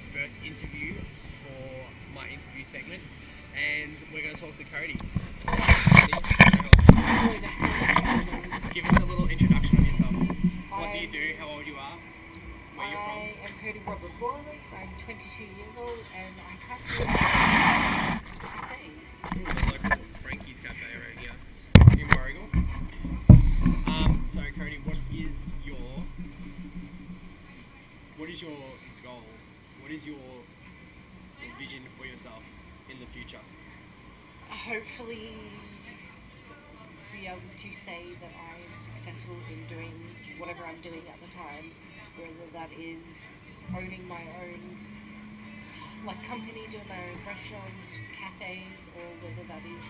first interview for my interview segment, and we're going to talk to Cody. So, give us a little introduction of yourself. What do you do? How old you are? Where you're from? I am codyborlace. I'm 22 years old, and I currently The local Frankie's Cafe right here in Warragul. So Cody, what is your goal? What is your vision for yourself in the future? hopefully be able to say that I am successful in doing whatever I'm doing at the time, whether that is owning my own company, doing my own restaurants, cafes, or whether that is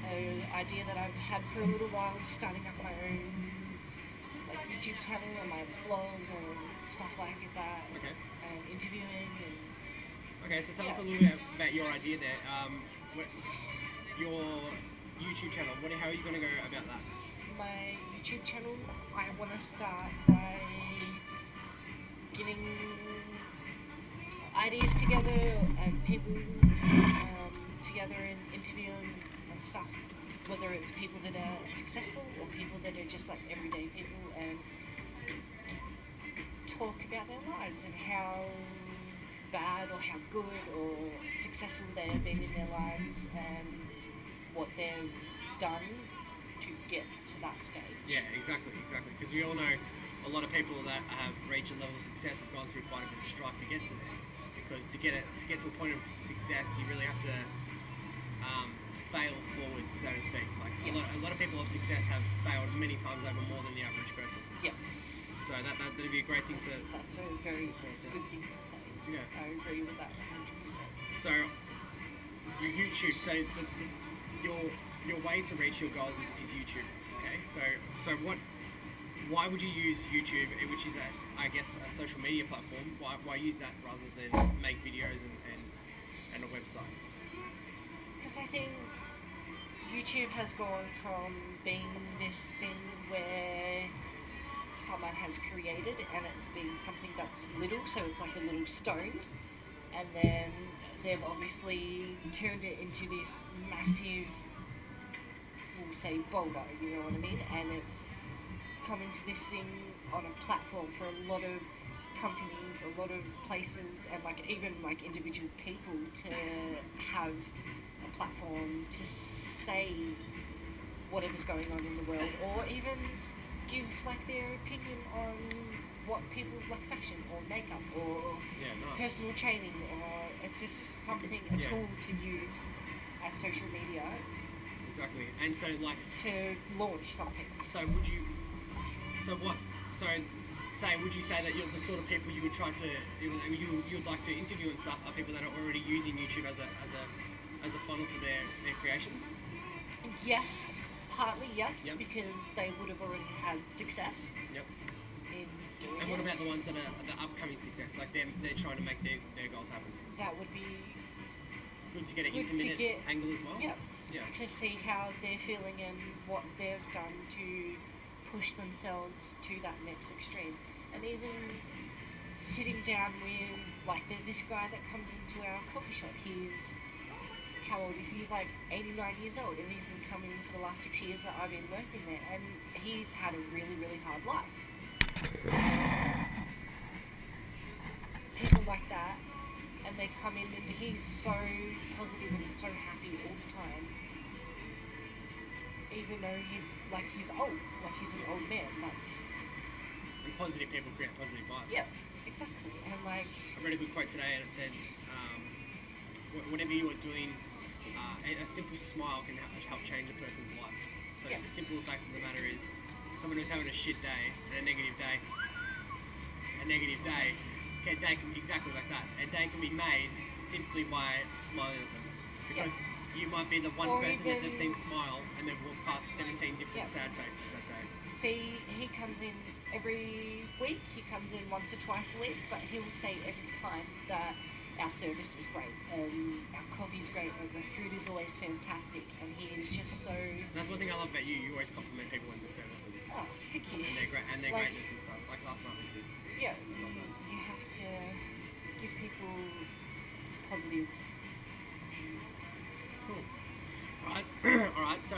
an idea that I've had for a little while, starting up my own YouTube channel and my blog and stuff like that, Okay. and interviewing and Okay, so tell us a little bit about your idea there. Your YouTube channel. How are you going to go about that? my YouTube channel. I want to start by getting ideas together and people together and interviewing and stuff, whether it's people that are successful or people that are just like everyday people, and talk about their lives and how bad or how good or successful they have been in their lives and what they've done to get to that stage. Yeah, exactly. Because we all know a lot of people that have reached a level of success have gone through quite a bit of strife to get to there. Because to get to a point of success, you really have to fail forward, so to speak. A lot of people of success have failed many times over more than the average person. Yeah. So that'd be a great thing to. That's a very to source out. good thing to say. Yeah. I agree with that 100%. So your YouTube. So your way to reach your goals is YouTube. Okay. So why would you use YouTube, which is I guess a social media platform? Why use that rather than make videos and a website? Because I think YouTube has gone from being this thing where someone has created and it's been something that's little, so it's like a little stone, and then they've obviously turned it into this massive, we'll say boulder, you know what I mean, and it's come into this thing on a platform for a lot of companies, a lot of places, and even individual people to have a platform to say whatever's going on in the world, or even give their opinion on what people fashion or makeup or personal training, or it's just something, a tool to use as social media. Exactly. And so to launch something. So would you say that you're the sort of people you would try to you'd like to interview and stuff are people that are already using YouTube as a funnel for their creations? Yes, partly yes, Yep. because they would have already had success Yep. in doing And what it. about the ones that are the upcoming success? They're trying to make their goals happen. That would be Good to get an good to intermittent get, angle as well. yeah, Yeah. to see how they're feeling and what they've done to push themselves to that next extreme. And even sitting down with, there's this guy that comes into our coffee shop. How old is he? He's 89 years old, and he's been coming for the last 6 years that I've been working there, and he's had a really, really hard life. People like that, and they come in and he's so positive and he's so happy all the time, even though he's old, he's an old man. And positive people create positive vibes. Yeah, exactly. And I read a good quote today, and it said, whatever you are doing, a simple smile can help change a person's life. So the simple fact of the matter is, someone who's having a shit day and a negative day, a day can be exactly like that. A day can be made simply by smiling at them. Because you might be the one person that they've seen smile, and they've walked past 17 different sad faces that day. See, he comes in every week, he comes in once or twice a week, but he'll say every time that our service is great, our coffee is great, and the food is always fantastic, and he is just so... That's one thing I love about you. You always compliment people in the service. Oh, thank you. And their greatness and stuff. Like last night was good. Yeah, you have to give people positive. Cool. Alright, alright, so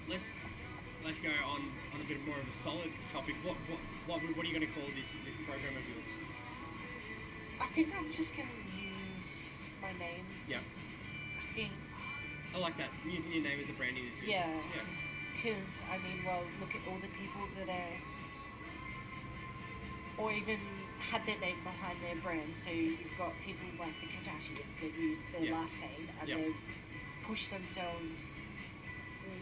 let's go on a bit more of a solid topic. What are you going to call this program of yours? I think I'm just going to use my name. Yeah. I think. I like that. Using your name as a branding is good. Yeah. Yeah. Because, I mean, well, look at all the people that are, or even had their name behind their brand. So you've got people like the Kardashians that use their last name and they push themselves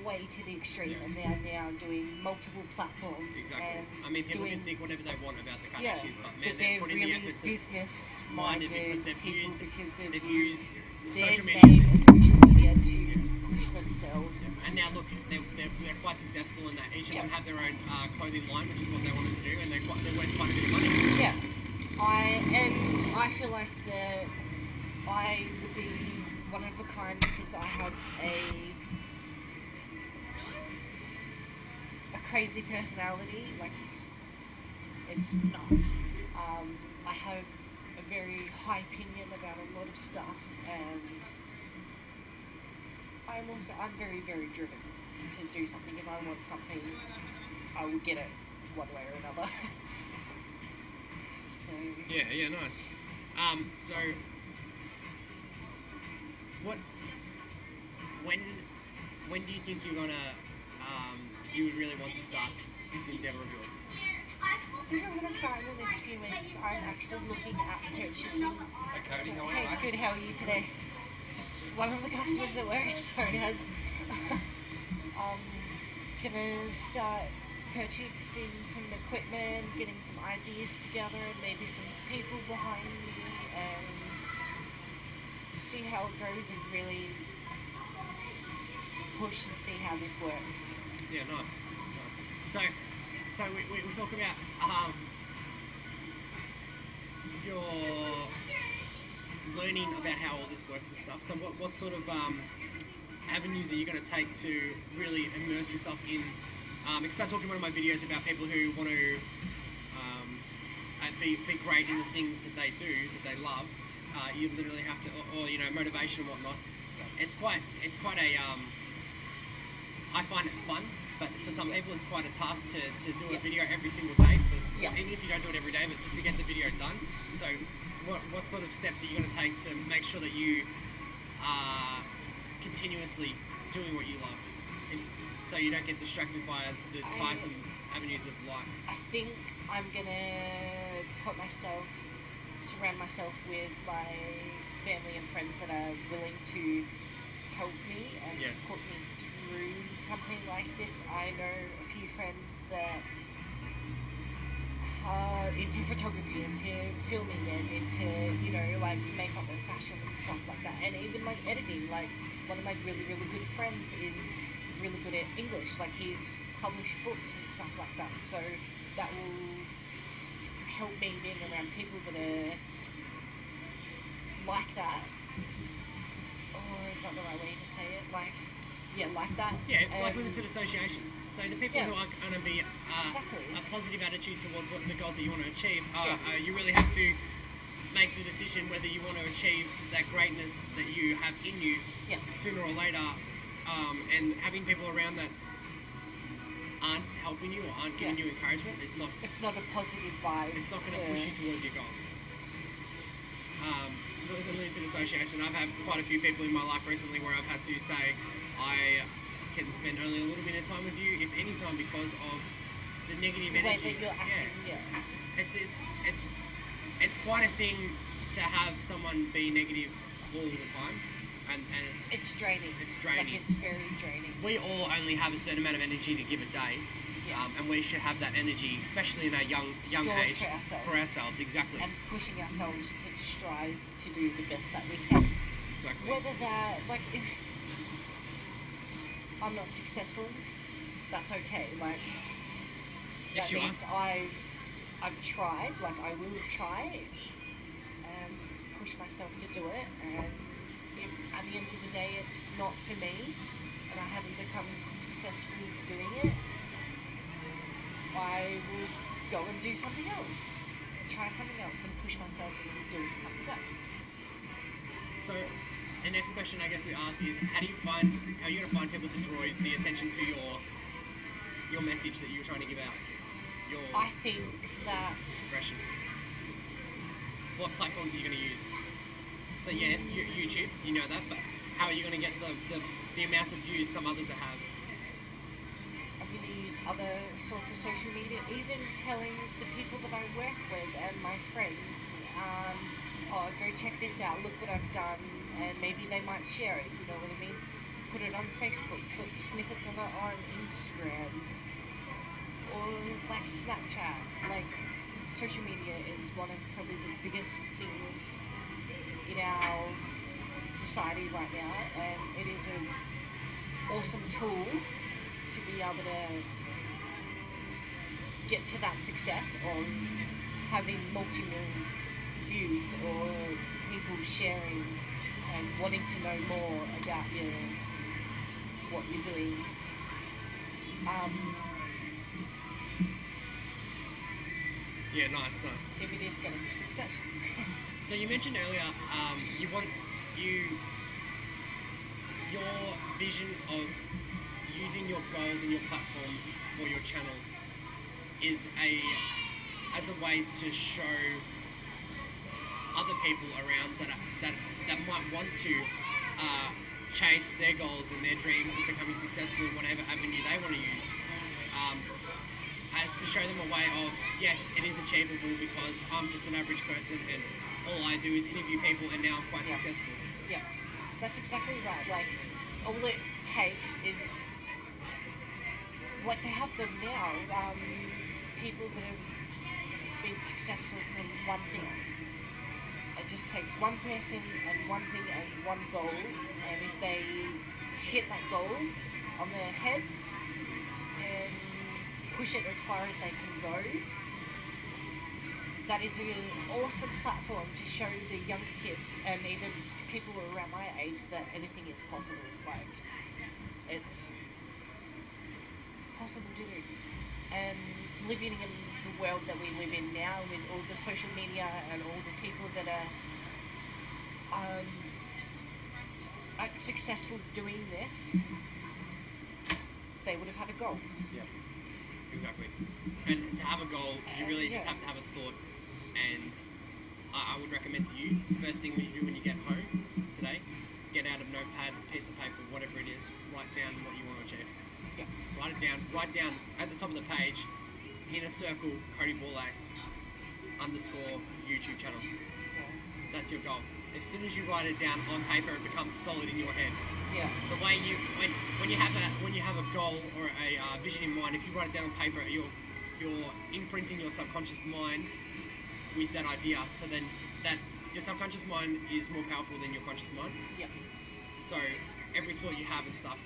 way to the extreme, and they're now doing multiple platforms. Exactly. And I mean, people can think whatever they want about the Kardashians, but man, but they're putting really the effort to business-minded people because they've they've used used social their media. name and social media to push themselves. And now look, they're quite successful in that. Each of them have their own clothing line, which is what they wanted to do, and they're worth quite a bit of money. Yeah, I feel like that I would be one of a kind because I have a crazy personality. Like, it's nuts. I have a very high opinion about a lot of stuff, and I'm very, very driven to do something. If I want something, I will get it one way or another. So Yeah, nice. So when do you think you're gonna you would really want to start this endeavor of yours? I think I'm going to start in the next few weeks. I'm actually looking at purchasing. Hey Cody, how are you? Hey, good, how are you today? Just one of the customers at work, sorry, has gonna start purchasing some equipment, getting some ideas together, maybe some people behind me, and see how it goes and really push and see how this works. Yeah, nice. So we talk about your learning about how all this works and stuff. So what sort of avenues are you going to take to really immerse yourself in? Because I talk in one of my videos about people who want to be great in the things that they do, that they love. You literally have to, or motivation and whatnot. It's quite a I find it fun, but for some people it's quite a task to do a video every single day. But even if you don't do it every day, but just to get the video done. So what sort of steps are you going to take to make sure that you are continuously doing what you love, so you don't get distracted by the tiresome avenues of life? I think I'm going to surround myself with my family and friends that are willing to help me and put me through something like this. I know a few friends that are into photography, into filming, and into, like makeup and fashion and stuff like that, and even like editing. Like, one of my really, really good friends is really good at English. Like, he's published books and stuff like that, so that will help me being around people that are like that. Oh, is that the right way to say it? Like that. Yeah, like limited association. So the people who are going to be exactly. a positive attitude towards what the goals that you want to achieve, you really have to make the decision whether you want to achieve that greatness that you have in you sooner or later, and having people around that aren't helping you or aren't giving you encouragement, it's not a positive vibe. It's not going to push you towards your goals. With a limited association, I've had quite a few people in my life recently where I've had to say I can spend only a little bit of time with you, if any time, because of the negative energy. That you're acting, It's quite a thing to have someone be negative all the time, and it's draining. It's draining. Like, it's very draining. We all only have a certain amount of energy to give a day. And we should have that energy, especially in our young age, for ourselves, exactly. And pushing ourselves to strive to do the best that we can. Exactly. Whether that, like, if I'm not successful, that's okay. Like, that means I've tried. Like, I will try and push myself to do it. And if at the end of the day it's not for me, and I haven't become successful doing it, I will go and do something else, try something else, and push myself into doing something else. So So, the next question I guess we ask is, how are you going to find people to draw the attention to your message that you're trying to give out? I think that Expression. What platforms are you going to use? So yeah, YouTube, you know that, but how are you going to get the amount of views some others have? I'm going to use other sorts of social media, even telling the people that I work with and my friends, oh, go check this out, look what I've done, and maybe they might share it, you know what I mean? Put it on Facebook, put snippets of it on Instagram, or like Snapchat. Like, social media is one of probably the biggest things in our society right now, and it is an awesome tool to be able to get to that success of having multi-million views or people sharing and wanting to know more about what you're doing. Yeah, nice. If it is going to be successful. So you mentioned earlier, your vision of using your goals and your platform for your channel is as a way to show other people around that might want to chase their goals and their dreams of becoming successful in whatever avenue they want to use. As to show them a way of, yes, it is achievable because I'm just an average person and all I do is interview people and now I'm quite successful. Yeah, that's exactly right. Like, all it takes is, like they have them now, people that have been successful in one thing. It just takes one person and one thing and one goal, and if they hit that goal on their head and push it as far as they can go, that is an awesome platform to show the young kids and even people around my age that anything is possible. Like, it's possible to do. And living in the world that we live in now, with all the social media and all the people that are successful doing this, they would have had a goal. Yeah, exactly. And to have a goal, you really just have to have a thought. And I would recommend to you, first thing you do when you get home today, get out a notepad, piece of paper, whatever it is, write down what you want to achieve. Yeah. Write down at the top of the page, in a circle, codyborlace _ YouTube channel. Yeah. That's your goal. As soon as you write it down on paper, it becomes solid in your head. Yeah. The way when you have a goal or a vision in mind, if you write it down on paper, you're imprinting your subconscious mind with that idea. So then that your subconscious mind is more powerful than your conscious mind. Yeah. So every thought you have and stuff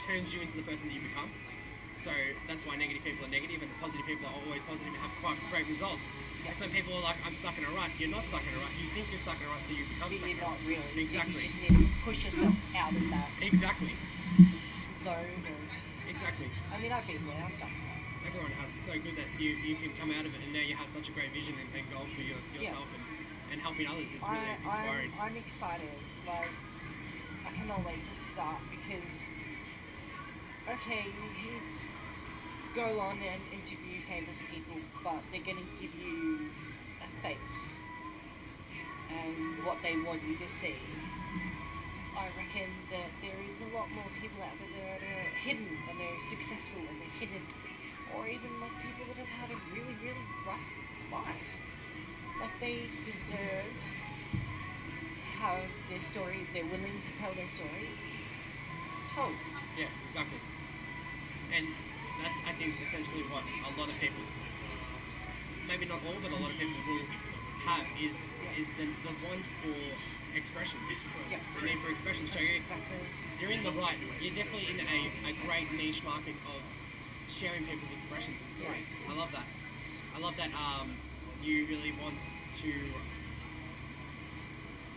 turns you into the person that you become. So that's why negative people are negative and positive people are always positive and have quite great results. Yeah. So people are like, I'm stuck in a rut. You're not stuck in a rut. You think you're stuck in a rut, so you become stuck in a You're not rut. really. Exactly. So you just need to push yourself out of that Exactly. zone. Exactly. I mean, I've been there. I've done that. Everyone has. It's so good that you can come out of it and now you have such a great vision and goal for yourself and helping others. It's really inspiring. I'm excited. Like, I cannot wait to start because, okay, you go on and interview famous people, but they're going to give you a face and what they want you to see. I reckon that there is a lot more people out there that are hidden and they're successful and they're hidden, or even like people that have had a really, really rough life. Like, they deserve to have their story, if they're willing to tell their story, told. Yeah, exactly. And that's, I think, essentially what a lot of people, maybe not all, but a lot of people will have is the want for expression. Yeah. The need for expression. So you're in the right, you're definitely in a great niche market of sharing people's expressions and stories. Yeah. I love that. I love that you really want to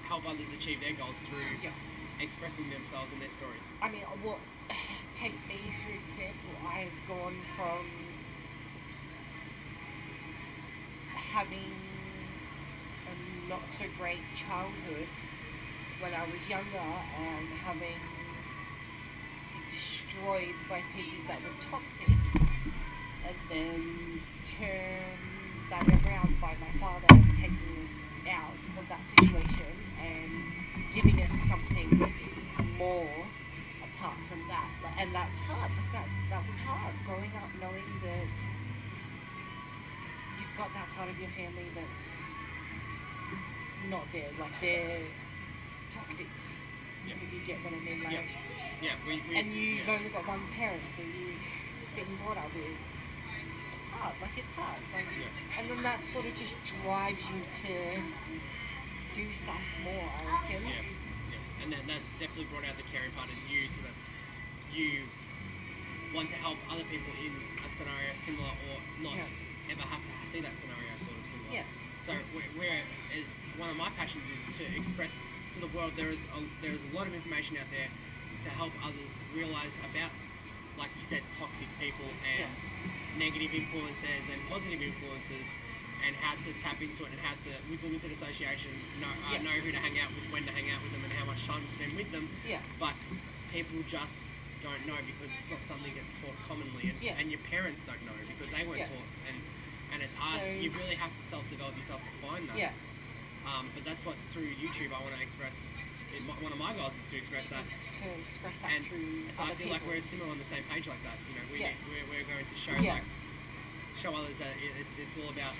help others achieve their goals through expressing themselves and their stories. I mean, well, take me for example. I've gone from having a not so great childhood when I was younger and having destroyed by people that were toxic, and then turn that around by my father taking us out of that situation and giving us something more apart from that. And that's hard. That was hard growing up, knowing that you've got that side of your family that's not there, like they're toxic. Yeah. You get what I mean? Like, Yeah. and you've only got one parent that you've been brought up with. It's hard. Like, it's hard. Like, and then that sort of just drives you to do stuff more, I reckon. Yeah. And then that's definitely brought out the caring part in you, so that you want to help other people in a scenario similar, or not ever have to see that scenario sort of similar. Yeah. So where is one of my passions is to express to the world there is a lot of information out there to help others realize about, like you said, toxic people and negative influences and positive influences, and how to tap into it, and how to, with limited association, know who to hang out with, when to hang out with them, and how much time to spend with them. Yeah. But people just don't know because it's not something that's taught commonly, and your parents don't know because they weren't taught, and it's hard. You really have to self-develop yourself to find that. Yeah. But that's what, through YouTube, I want to express. One of my goals is to express that. To express that And through so I other feel like people. we're similar on the same page like that. You know, we're going to show show others that it's all about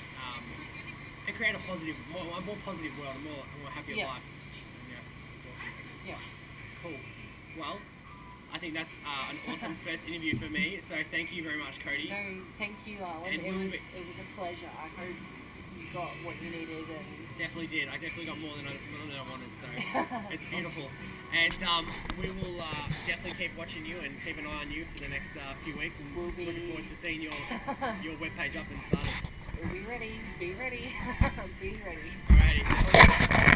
and create a more positive world, a more happier life. Yeah, awesome. Yeah. Cool. Well, I think that's an awesome first interview for me. So thank you very much, Cody. No, thank you, Alan. And It was a pleasure. I hope you got what you needed. And definitely did. I definitely got more than I wanted. So it's beautiful. And we will definitely keep watching you and keep an eye on you for the next few weeks. And looking forward to seeing your webpage up and started. We'll be ready. Be ready. Be ready. Alrighty.